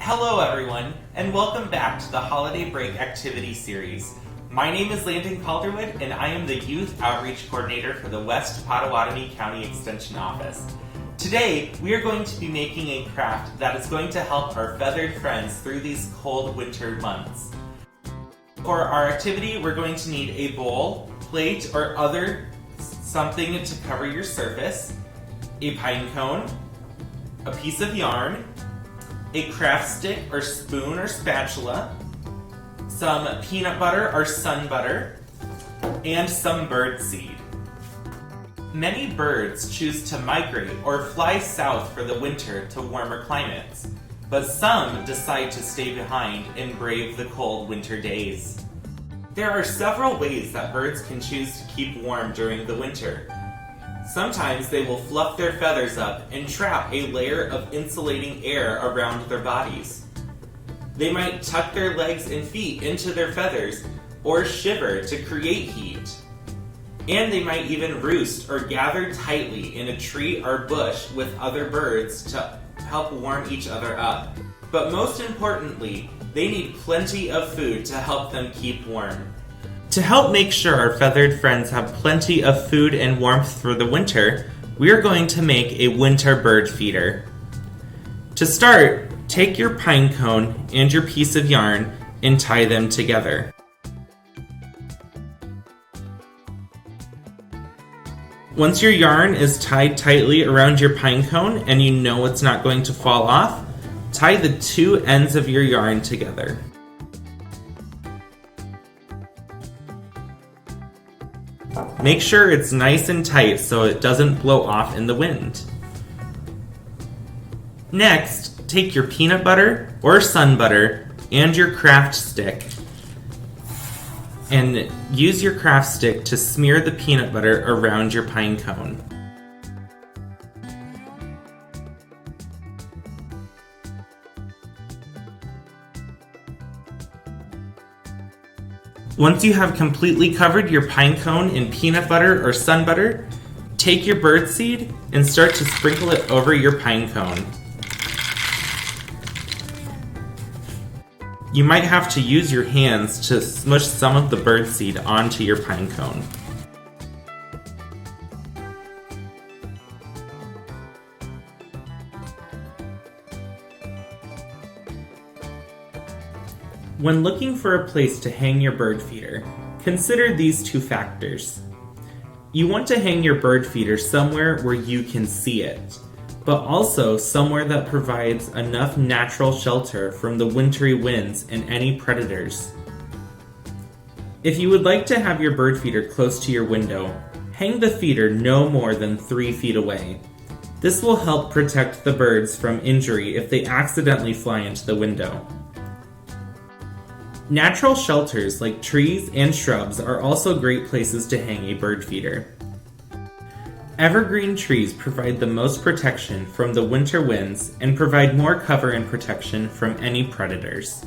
Hello everyone, and welcome back to the Holiday Break Activity Series. My name is Landon Calderwood, and I am the Youth Outreach Coordinator for the West Pottawatomie County Extension Office. Today, we are going to be making a craft that is going to help our feathered friends through these cold winter months. For our activity, we're going to need a bowl, plate, or other something to cover your surface, a pine cone, a piece of yarn, a craft stick or spoon or spatula, some peanut butter or sun butter, and some bird seed. Many birds choose to migrate or fly south for the winter to warmer climates, but some decide to stay behind and brave the cold winter days. There are several ways that birds can choose to keep warm during the winter. Sometimes they will fluff their feathers up and trap a layer of insulating air around their bodies. They might tuck their legs and feet into their feathers or shiver to create heat. And they might even roost or gather tightly in a tree or bush with other birds to help warm each other up. But most importantly, they need plenty of food to help them keep warm. To help make sure our feathered friends have plenty of food and warmth for the winter, we are going to make a winter bird feeder. To start, take your pine cone and your piece of yarn and tie them together. Once your yarn is tied tightly around your pine cone and you know it's not going to fall off, tie the two ends of your yarn together. Make sure it's nice and tight so it doesn't blow off in the wind. Next, take your peanut butter or sun butter and your craft stick and use your craft stick to smear the peanut butter around your pine cone. Once you have completely covered your pine cone in peanut butter or sun butter, take your bird seed and start to sprinkle it over your pine cone. You might have to use your hands to smush some of the bird seed onto your pine cone. When looking for a place to hang your bird feeder, consider these two factors. You want to hang your bird feeder somewhere where you can see it, but also somewhere that provides enough natural shelter from the wintry winds and any predators. If you would like to have your bird feeder close to your window, hang the feeder no more than 3 feet away. This will help protect the birds from injury if they accidentally fly into the window. Natural shelters like trees and shrubs are also great places to hang a bird feeder. Evergreen trees provide the most protection from the winter winds and provide more cover and protection from any predators.